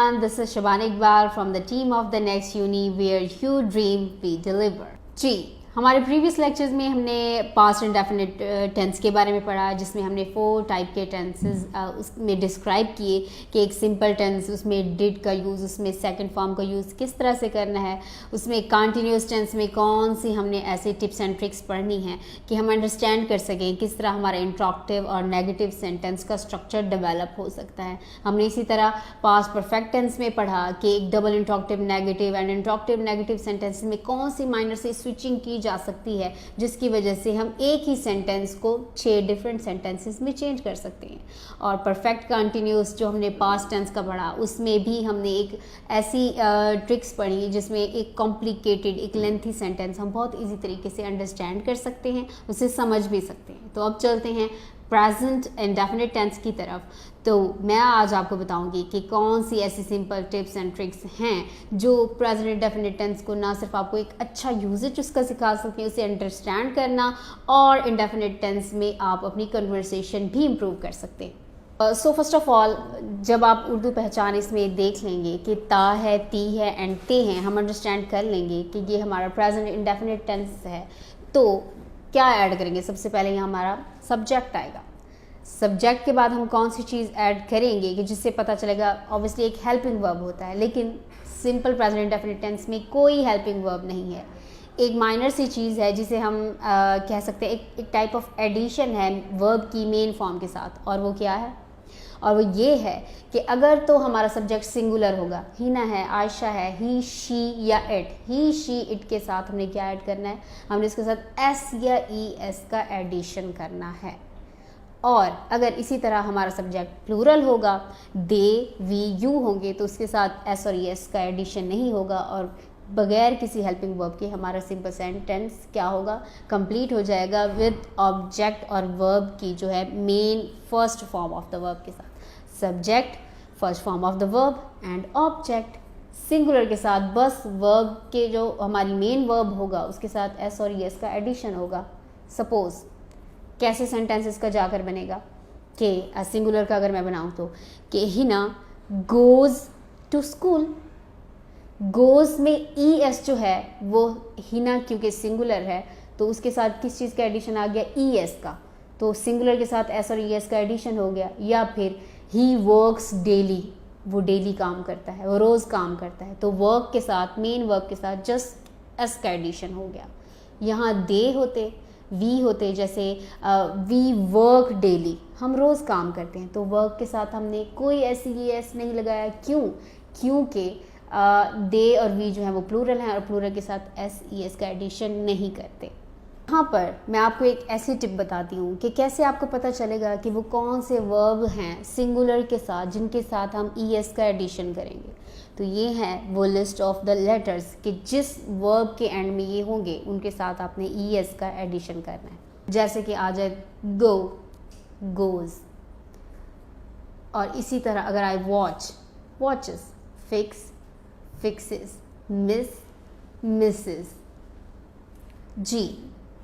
everyone, this is Shabana Iqbal from the team of the Next Uni where you dream we deliver. जी, हमारे previous lectures में हमने past indefinite tense के बारे में पढ़ा, जिसमें हमने 4 टाइप के टेंसेस उसमें डिस्क्राइब किए कि एक सिंपल टेंस, उसमें डिड का यूज़, उसमें सेकंड फॉर्म का यूज़ किस तरह से करना है, उसमें कंटिन्यूस टेंस में कौन सी हमने ऐसे टिप्स एंड ट्रिक्स पढ़नी है कि हम अंडरस्टैंड कर सकें किस तरह हमारा इंट्रोक्टिव और नेगेटिव सेंटेंस का स्ट्रक्चर डेवलप हो सकता है। हमने इसी तरह पास्ट परफेक्ट टेंस में पढ़ा कि एक double interrogative negative and interrogative negative sentence में कौन सी माइनर से स्विचिंग की जा सकती है, जिसकी वजह से हम एक ही सेंटेंस को 6 डिफरेंट सेंटेंसेस में चेंज कर सकते हैं। और परफेक्ट कंटिन्यूस जो हमने पास्ट टेंस का पढ़ा, उसमें भी हमने एक ऐसी ट्रिक्स पढ़ी जिसमें एक कॉम्प्लिकेटेड, एक लेंथी सेंटेंस हम बहुत इजी तरीके से अंडरस्टैंड कर सकते हैं, उसे समझ भी सकते हैं। तो अब चलते हैं प्रेजेंट इंडेफिनिट टेंस की तरफ। तो मैं आज आपको बताऊंगी कि कौन सी ऐसी सिंपल टिप्स एंड ट्रिक्स हैं जो प्रेजेंट इंडेफिनिट टेंस को ना सिर्फ आपको एक अच्छा यूजेज उसका सिखा सकते हैं, उसे अंडरस्टैंड करना, और इंडेफिनिट टेंस में आप अपनी कन्वर्सेशन भी इम्प्रूव कर सकते हैं। सो फर्स्ट ऑफ ऑल, जब आप उर्दू पहचान इसमें देख लेंगे कि ता है, ती है एंड ते हैं, हम अंडरस्टैंड कर लेंगे कि ये हमारा प्रेजेंट इंडेफिनिट टेंस है। तो क्या ऐड करेंगे? सबसे पहले यहाँ हमारा सब्जेक्ट आएगा। सब्जेक्ट के बाद हम कौन सी चीज़ ऐड करेंगे कि जिससे पता चलेगा, ऑब्वियसली एक हेल्पिंग वर्ब होता है, लेकिन सिंपल प्रेजेंट इंडेफिनिट टेंस में कोई हेल्पिंग वर्ब नहीं है। एक माइनर सी चीज़ है जिसे हम कह सकते हैं एक टाइप ऑफ एडिशन है वर्ब की मेन फॉर्म के साथ, और वो क्या है? और वो ये है कि अगर तो हमारा सब्जेक्ट सिंगुलर होगा, हिना है, आयशा है, ही, शी या इट, ही, शी, इट के साथ हमने क्या ऐड करना है? हमने इसके साथ एस या ई एस का एडिशन करना है। और अगर इसी तरह हमारा सब्जेक्ट प्लूरल होगा, दे, वी, यू होंगे, तो उसके साथ एस और ई एस का एडिशन नहीं होगा, और बगैर किसी हेल्पिंग वर्ब के हमारा सिंपल सेंटेंस क्या होगा? कंप्लीट हो जाएगा विद ऑब्जेक्ट और वर्ब की जो है main first form of the verb के साथ। Subject, first form of the verb and object, singular के साथ बस वर्ब के जो हमारी मेन वर्ब होगा उसके साथ एस और ई एस का एडिशन होगा। सपोज कैसे सेंटेंस इसका जाकर बनेगा कि सिंगुलर का अगर मैं बनाऊँ तो कि Hina goes to school. Goes में ई एस जो है वो हिना क्योंकि सिंगुलर है तो उसके साथ किस चीज़ का एडिशन आ गया? ई एस का। तो सिंगुलर के साथ एस और ई एस का एडिशन हो गया। या फिर ही वर्क्स डेली, वो डेली काम करता है, वो रोज़ काम करता है, तो वर्क के साथ, मेन वर्क के साथ जस्ट एस का एडिशन हो गया। यहाँ दे होते, वी होते, जैसे वी वर्क डेली, हम रोज़ काम करते हैं, तो वर्क के साथ हमने कोई ऐसी ई एस नहीं लगाया। क्यों? क्योंकि दे और वी जो है वो प्लूरल हैं और प्लूरल के साथ एस ई एस का एडिशन नहीं करते। यहाँ पर मैं आपको एक ऐसी टिप बताती हूँ कि कैसे आपको पता चलेगा कि वो कौन से वर्ब हैं सिंगुलर के साथ जिनके साथ हम ई एस का एडिशन करेंगे। तो ये है वो लिस्ट ऑफ द लेटर्स कि जिस वर्ब के एंड में ये होंगे उनके साथ आपने ई एस का एडिशन करना है। जैसे कि आ जाए गो, गोज, और इसी तरह अगर आए watch, watches, fix, fixes, miss, misses. जी,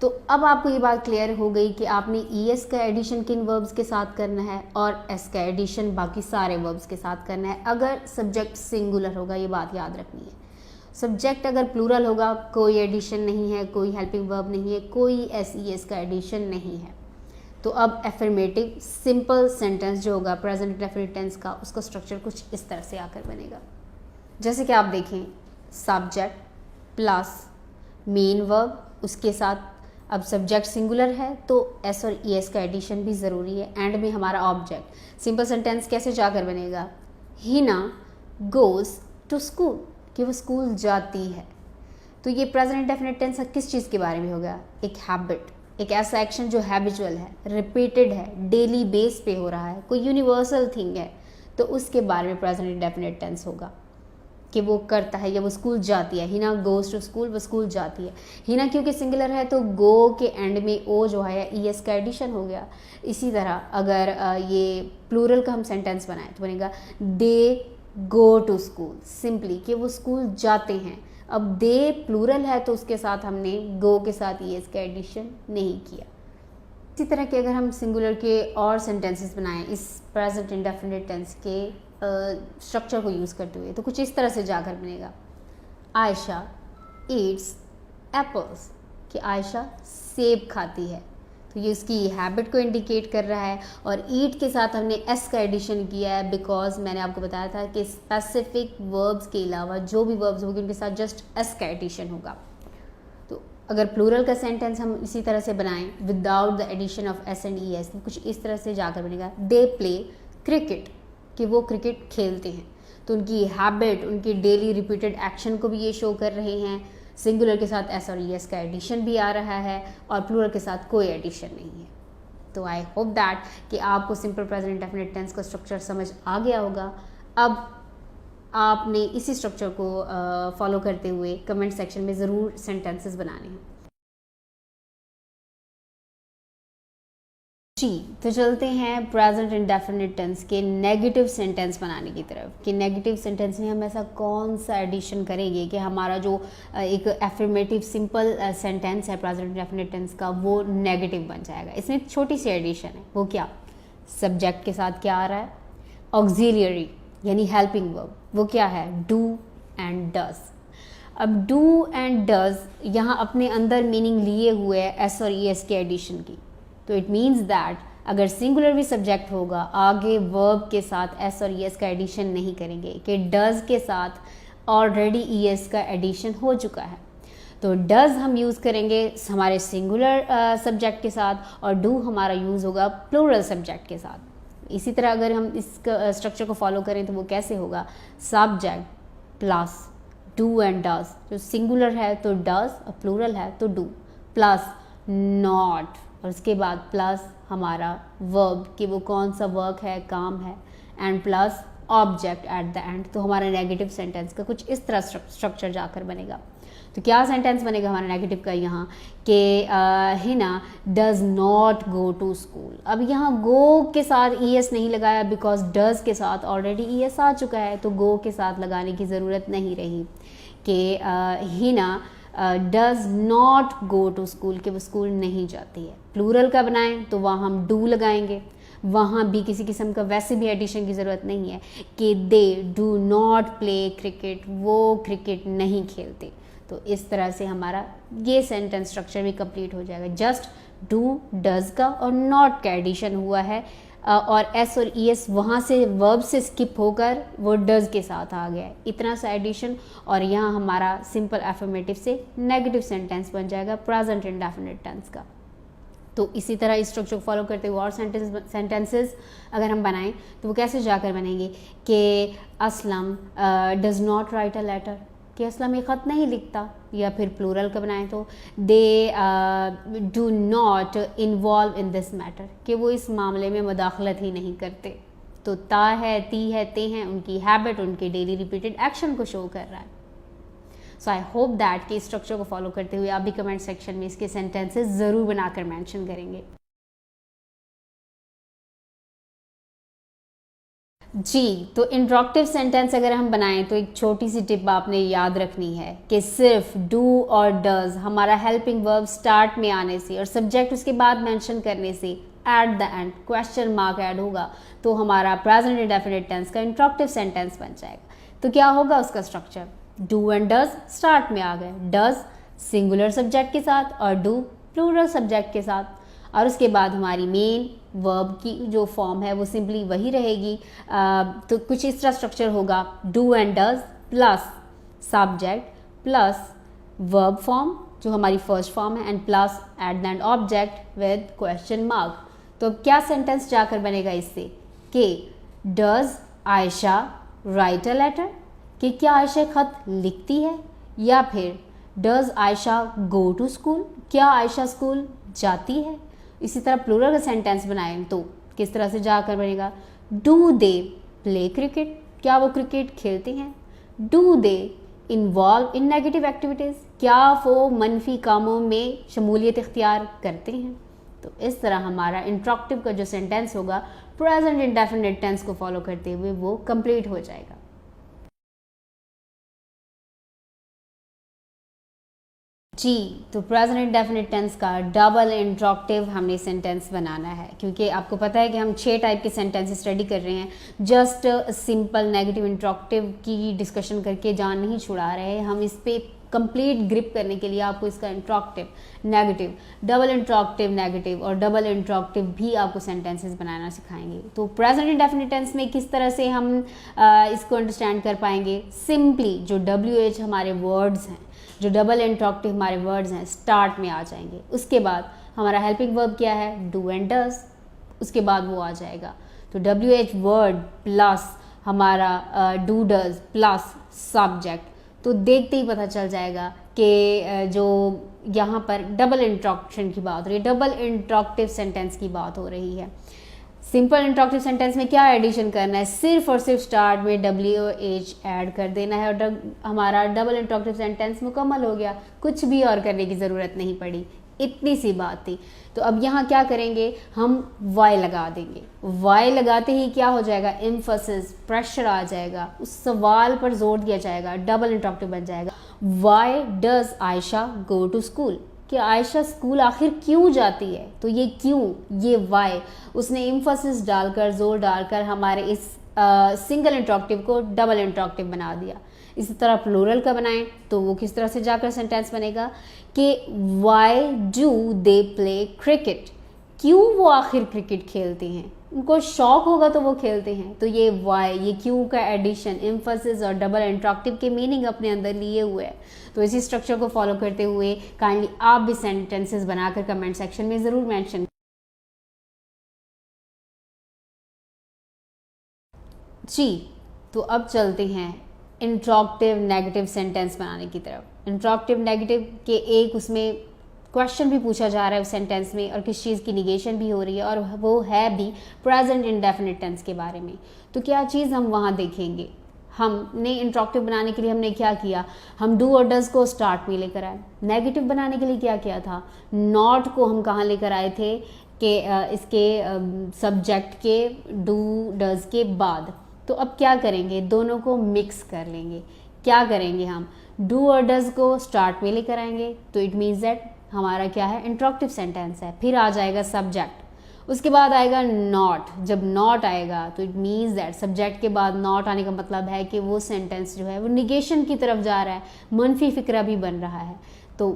तो अब आपको ये बात क्लियर हो गई कि आपने ई एस का एडिशन किन वर्ब्स के साथ करना है और एस का एडिशन बाकी सारे वर्ब्स के साथ करना है अगर सब्जेक्ट सिंगुलर होगा। ये बात याद रखनी है। सब्जेक्ट अगर प्लूरल होगा, कोई एडिशन नहीं है, कोई हेल्पिंग वर्ब नहीं है, कोई एस ई एस का एडिशन नहीं है। तो अब एफर्मेटिव सिंपल सेंटेंस जो होगा प्रेजेंट इंडेफिनिट टेंस का, उसका स्ट्रक्चर कुछ इस तरह से आकर बनेगा। जैसे कि आप देखें, सब्जेक्ट प्लस मेन वर्ब, उसके साथ अब सब्जेक्ट सिंगुलर है तो एस और ई एस का एडिशन भी ज़रूरी है। एंड में हमारा ऑब्जेक्ट। सिंपल सेंटेंस कैसे जाकर बनेगा? हिना गोज़ टू स्कूल, कि वो स्कूल जाती है। तो ये प्रेजेंट इंडेफिनिट टेंस किस चीज़ के बारे में होगा? एक हैबिट, एक ऐसा एक्शन जो हैबिचुअल है, रिपीटेड है, डेली बेस पे हो रहा है, कोई यूनिवर्सल थिंग है, तो उसके बारे में प्रेजेंट इंडेफिनिट टेंस होगा कि वो करता है या वो स्कूल जाती है। हिना गोज़ टू स्कूल, वो स्कूल जाती है। हिना क्योंकि सिंगुलर है तो गो के एंड में ओ जो है ई एस का एडिशन हो गया। इसी तरह अगर ये प्लूरल का हम सेंटेंस बनाएं तो बनेगा दे गो टू स्कूल, सिंपली कि वो स्कूल जाते हैं। अब दे प्लूरल है तो उसके साथ हमने गो के साथ ई एस का एडिशन नहीं किया। इसी तरह के अगर हम सिंगुलर के और सेंटेंसेस बनाएं इस प्रेजेंट इंडेफिनिट टेंस के स्ट्रक्चर को यूज़ करते हुए, तो कुछ इस तरह से जाकर बनेगा, आयशा ईट्स एप्पल्स, कि आयशा सेब खाती है। तो ये उसकी हैबिट को इंडिकेट कर रहा है। और ईट के साथ हमने एस का एडिशन किया है बिकॉज मैंने आपको बताया था कि स्पेसिफिक वर्ब्स के अलावा जो भी वर्ब्स होंगे उनके साथ जस्ट एस का एडिशन होगा। तो अगर प्लूरल का सेंटेंस हम इसी तरह से बनाएं without the addition of S and E S, तो कुछ इस तरह से जाकर बनेगा, दे प्ले क्रिकेट, कि वो क्रिकेट खेलते हैं। तो उनकी हैबिट, उनकी डेली रिपीटेड एक्शन को भी ये शो कर रहे हैं। सिंगुलर के साथ एस और ई एस का एडिशन भी आ रहा है और प्लूरल के साथ कोई एडिशन नहीं है। तो आई होप दैट कि आपको सिंपल प्रेजेंट इंडेफिनिट टेंस का स्ट्रक्चर समझ आ गया होगा। अब आपने इसी स्ट्रक्चर को फॉलो करते हुए कमेंट सेक्शन में ज़रूर सेंटेंसेस बनाने हैं। जी, तो चलते हैं प्रेजेंट इंडेफिनिट टेंस के नेगेटिव सेंटेंस बनाने की तरफ, कि नेगेटिव सेंटेंस में हम ऐसा कौन सा एडिशन करेंगे कि हमारा जो एक एफर्मेटिव सिंपल सेंटेंस है प्रेजेंट इंडेफिनिट टेंस का, वो नेगेटिव बन जाएगा। इसमें एक छोटी सी एडिशन है, वो क्या, सब्जेक्ट के साथ क्या आ रहा है, ऑक्सिलियरी यानी हेल्पिंग वर्ब, वो क्या है, डू एंड डज। अब डू एंड डज यहाँ अपने अंदर मीनिंग लिए हुए है एस और ई एस के एडिशन की। तो इट मीन्स दैट अगर सिंगुलर भी सब्जेक्ट होगा, आगे वर्ब के साथ एस और ई एस का एडिशन नहीं करेंगे, कि डज के साथ ऑलरेडी ई एस का एडिशन हो चुका है। तो डज हम यूज़ करेंगे हमारे सिंगुलर सब्जेक्ट के साथ और डू हमारा यूज़ होगा प्लूरल सब्जेक्ट के साथ। इसी तरह अगर हम इस स्ट्रक्चर को फॉलो करें तो वो कैसे होगा, subject plus do and does, जो सिंगुलर है तो डज और प्लूरल है तो डू, प्लस नॉट और उसके बाद प्लस हमारा वर्ब कि वो कौन सा वर्क है, काम है, and plus object at the and. तो हमारा नेगेटिव सेंटेंस का कुछ इस तरह स्ट्रक्चर जाकर बनेगा। तो क्या सेंटेंस बनेगा हमारा नेगेटिव का यहाँ कि Hina does not go to school. अब यहाँ गो के साथ ई एस नहीं लगाया बिकॉज डज के साथ ऑलरेडी ई एस आ चुका है, तो गो के साथ लगाने की ज़रूरत नहीं रही कि Hina does not go to school, कि वो स्कूल नहीं जाती है। प्लूरल का बनाएं तो वहाँ हम डू लगाएंगे, वहाँ भी किसी किस्म का वैसे भी एडिशन की ज़रूरत नहीं है कि they do not play cricket, वो क्रिकेट नहीं खेलते। तो इस तरह से हमारा ये सेंटेंस स्ट्रक्चर भी कंप्लीट हो जाएगा। जस्ट डू डज का और नॉट का एडिशन हुआ है और एस और ई एस वहाँ से वर्ब से स्किप होकर वो डज के साथ आ गया है, इतना सा एडिशन, और यहाँ हमारा सिंपल एफर्मेटिव से नेगेटिव सेंटेंस बन जाएगा प्रेजेंट इंडेफिनिट टेंस का। तो इसी तरह इस स्ट्रक्चर को फॉलो करते हुए और सेंटेंसेस अगर हम बनाएं तो वो कैसे जाकर बनेंगे कि Aslam does not write a letter, कि असलम एक ख़त नहीं लिखता। या फिर प्लूरल का बनाएं तो they do not involve in this matter, कि वो इस मामले में मुदाखलत ही नहीं करते। तो ता है, ती है, ते हैं, उनकी हैबिट, उनके डेली रिपीटेड एक्शन को शो कर रहा है। सो आई होप दैट कि इस स्ट्रक्चर को फॉलो करते हुए आप भी कमेंट सेक्शन में इसके सेंटेंसेस ज़रूर बनाकर मेंशन करेंगे। जी, तो इंट्रोक्टिव सेंटेंस अगर हम बनाएं तो एक छोटी सी टिप आपने याद रखनी है कि सिर्फ डू और डज हमारा हेल्पिंग वर्ब स्टार्ट में आने से और सब्जेक्ट उसके बाद मेंशन करने से eight the and question mark add होगा तो हमारा प्रेजेंट इंडेफिनिट टेंस का इंट्रोक्टिव सेंटेंस बन जाएगा। तो क्या होगा उसका structure, do and does start में आ गए, डज सिंगुलर सब्जेक्ट के साथ और डू प्लूरल सब्जेक्ट के साथ, और उसके बाद हमारी मेन वर्ब की जो फॉर्म है वो सिंपली वही रहेगी। तो कुछ इस तरह स्ट्रक्चर होगा, do and does plus subject plus verb form जो हमारी फर्स्ट फॉर्म है and plus at the end object with question mark. तो अब क्या सेंटेंस जाकर बनेगा इससे कि does Ayesha write a letter, कि क्या आयशा खत लिखती है, या फिर does Ayesha go to school, क्या आयशा स्कूल जाती है। इसी तरह प्लूरल का सेंटेंस बनाएं तो किस तरह से जाकर बनेगा, डू दे प्ले क्रिकेट, क्या वो क्रिकेट खेलते हैं, do they involve in negative activities, क्या वो मनफी कामों में शमूलियत इख्तियार करते हैं। तो इस तरह हमारा इंट्रोक्टिव का जो सेंटेंस होगा प्रेजेंट इंडेफिनिट टेंस को फॉलो करते हुए वो कंप्लीट हो जाएगा। जी, तो प्रेजेंट इंडेफिनिट टेंस का डबल इंट्रोक्टिव हमने सेंटेंस बनाना है, क्योंकि आपको पता है कि हम 6 टाइप के सेंटेंस स्टडी कर रहे हैं। जस्ट सिंपल नेगेटिव इंट्रोक्टिव की डिस्कशन करके जान नहीं छुड़ा रहे हैं, हम इस पे कंप्लीट ग्रिप करने के लिए आपको इसका इंट्रोक्टिव, नेगेटिव, डबल इंट्रोक्टिव नेगेटिव और डबल इंट्रोक्टिव भी आपको सेंटेंसेस बनाना सिखाएंगे। तो प्रेजेंट इंडेफिनिट टेंस में किस तरह से हम इसको अंडरस्टैंड कर पाएंगे? सिंपली जो WH हमारे वर्ड्स हैं, जो डबल इंट्रोक्टिव हमारे वर्ड्स हैं, स्टार्ट में आ जाएंगे। उसके बाद हमारा हेल्पिंग वर्ब क्या है? डू एंड डज, उसके बाद वो आ जाएगा। तो WH वर्ड प्लस हमारा डू डज प्लस सब्जेक्ट, तो देखते ही पता चल जाएगा कि जो यहाँ पर डबल इंट्रोक्शन की बात हो रही है, डबल इंट्रोक्टिव सेंटेंस की बात हो रही है। सिंपल इंट्रोक्टिव सेंटेंस में क्या एडिशन करना है? सिर्फ और सिर्फ स्टार्ट में WH ऐड कर देना है और हमारा डबल इंट्रोक्टिव सेंटेंस मुकम्मल हो गया। कुछ भी और करने की ज़रूरत नहीं पड़ी, इतनी सी बात थी। तो अब यहाँ क्या करेंगे? हम वाई लगा देंगे। वाई लगाते ही क्या हो जाएगा? एम्फसिस, प्रेशर आ जाएगा, उस सवाल पर जोर दिया जाएगा, डबल इंट्रोक्टिव बन जाएगा। Why does Ayesha go to school? कि आयशा स्कूल आखिर क्यों जाती है? तो ये क्यों, ये वाई, उसने एम्फसिस डालकर, जोर डालकर हमारे इस सिंगल इंट्रोक्टिव को डबल इंट्रोक्टिव बना दिया। इसी तरह प्लूरल का बनाएं तो वो किस तरह से जाकर सेंटेंस बनेगा कि why do they play cricket? क्यों वो आखिर क्रिकेट खेलते हैं? उनको शौक होगा तो वो खेलते हैं। तो ये वाई, ये क्यों का एडिशन, एम्फसिस और डबल इंट्रोक्टिव के मीनिंग अपने अंदर लिए हुए है। तो इसी स्ट्रक्चर को फॉलो करते हुए काइंडली आप भी सेंटेंसेस बनाकर कमेंट सेक्शन में ज़रूर मेंशन। जी, तो अब चलते हैं इंट्रोक्टिव नेगेटिव सेंटेंस बनाने की तरफ। इंट्रोक्टिव नेगेटिव के एक उसमें क्वेश्चन भी पूछा जा रहा है उस सेंटेंस में और किस चीज़ की निगेशन भी हो रही है, और वो है भी प्रेजेंट इंडेफिनिट टेंस के बारे में। तो क्या चीज़ हम वहाँ देखेंगे? हमने इंट्रोक्टिव बनाने के लिए हमने क्या किया? हम डू और डज को स्टार्ट में लेकर आए। नेगेटिव बनाने के लिए क्या किया था? नॉट को हम कहाँ लेकर आए थे कि इसके सब्जेक्ट के डू डज के बाद। तो अब क्या करेंगे? दोनों को मिक्स कर लेंगे। क्या करेंगे? हम डू और डज को स्टार्ट में लेकर आएंगे, तो इट मीन्स दैट हमारा क्या है? इंट्रोक्टिव सेंटेंस है। फिर आ जाएगा सब्जेक्ट, उसके बाद आएगा नॉट। जब नॉट आएगा तो इट मीन्स दैट सब्जेक्ट के बाद नॉट आने का मतलब है कि वो सेंटेंस जो है वो निगेशन की तरफ जा रहा है, मनफी फिक्रा भी बन रहा है। तो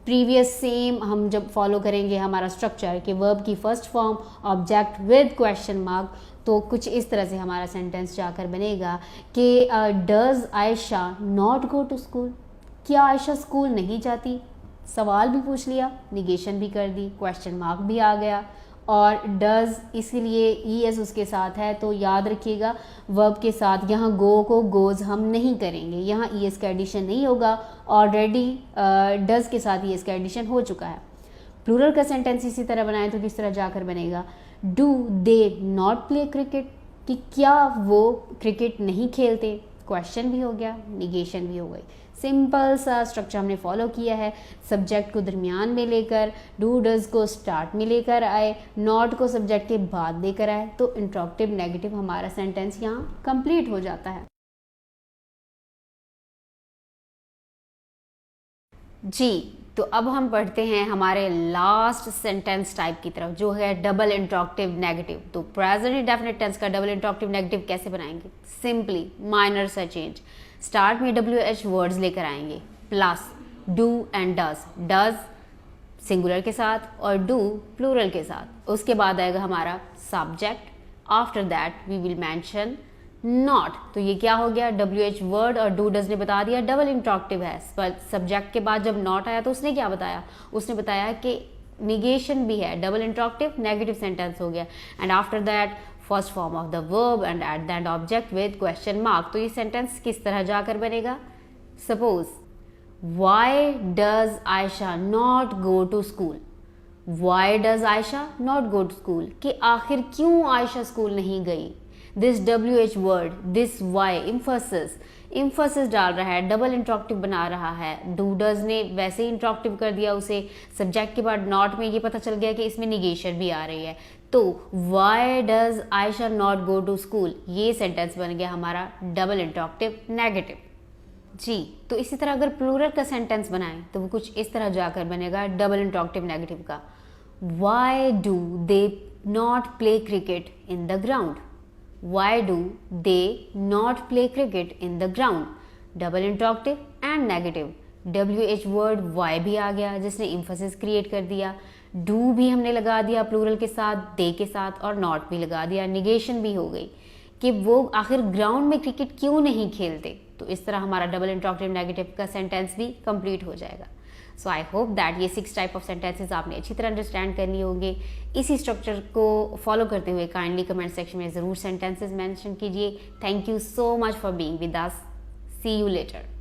प्रीवियस सेम हम जब फॉलो करेंगे हमारा स्ट्रक्चर कि वर्ब की first form object with question mark, तो कुछ इस तरह से हमारा सेंटेंस जाकर बनेगा कि does Ayesha not go to school? क्या आयशा स्कूल नहीं जाती? सवाल भी पूछ लिया, निगेशन भी कर दी, क्वेश्चन मार्क भी आ गया, और डज इसीलिए ES उसके साथ है। तो याद रखिएगा वर्ब के साथ यहाँ गो को गोज हम नहीं करेंगे, यहाँ ES का एडिशन नहीं होगा। ऑलरेडी डज के साथ ES का एडिशन हो चुका है। प्लूरल का सेंटेंस इसी तरह बनाएं तो किस तरह जाकर बनेगा? Do they not play cricket? कि क्या वो क्रिकेट नहीं खेलते? क्वेश्चन भी हो गया, निगेशन भी हो गई। सिंपल सा स्ट्रक्चर हमने फॉलो किया है। सब्जेक्ट को दरमियान में लेकर, डू डज को स्टार्ट में लेकर आए, नॉट को सब्जेक्ट के बाद लेकर आए, तो इंट्रोक्टिव नेगेटिव हमारा सेंटेंस यहाँ कंप्लीट हो जाता है। जी, तो अब हम पढ़ते हैं हमारे लास्ट सेंटेंस टाइप की तरफ, जो है डबल इंट्रोक्टिव नेगेटिव। तो प्रेजेंट इंडेफिनिट टेंस का डबल इंट्रोक्टिव नेगेटिव कैसे बनाएंगे? सिंपली माइनर सा चेंज, स्टार्ट में WH वर्ड्स लेकर आएंगे plus do and does, does singular के साथ और डू प्लूरल के साथ। उसके बाद आएगा हमारा subject, after that we will mention not. तो ये क्या हो गया? WH वर्ड और डू डज ने बता दिया डबल इंट्रोक्टिव है। पर सब्जेक्ट के बाद जब नॉट आया तो उसने क्या बताया? उसने बताया कि निगेशन भी है, डबल इंट्रोक्टिव नेगेटिव सेंटेंस हो गया। And after that first form of the verb and at the end object with question mark. तो ये सेंटेंस किस तरह जाकर बनेगा? Suppose why does Ayesha not go to school? Why does Ayesha not go to school? कि आखिर क्यों आयशा स्कूल नहीं गई? This WH word, this why, emphasis डाल रहा है, डबल इंट्रोक्टिव बना रहा है। डू डज ने वैसे ही इंट्रोक्टिव कर दिया उसे, सब्जेक्ट के बाद नॉट में ये पता चल गया कि इसमें निगेशन भी आ रही है। तो why does Ayesha not go to school, ये सेंटेंस बन गया हमारा डबल इंट्रोक्टिव नेगेटिव। जी, तो इसी तरह अगर प्लूरल का सेंटेंस बनाएं तो वो कुछ इस तरह जाकर बनेगा डबल इंट्रोगेटिव नेगेटिव का। Why do they not play cricket in the ground? Why do they not play cricket in the ground? Double interrogative and negative. WH word why भी आ गया जिसने इम्फोसिस क्रिएट कर दिया। do भी हमने लगा दिया प्लूरल के साथ, they के साथ, और not भी लगा दिया, निगेशन भी हो गई कि वो आखिर ग्राउंड में क्रिकेट क्यों नहीं खेलते। तो इस तरह हमारा डबल इंट्रोगेटिव नेगेटिव का सेंटेंस भी कंप्लीट हो जाएगा। सो आई होप दैट ये 6 टाइप ऑफ सेंटेंसेस आपने अच्छी तरह अंडरस्टैंड कर लिए होंगे। इसी स्ट्रक्चर को फॉलो करते हुए काइंडली कमेंट सेक्शन में ज़रूर सेंटेंसेस मेंशन कीजिए। Thank you so much for being with us. See you letter.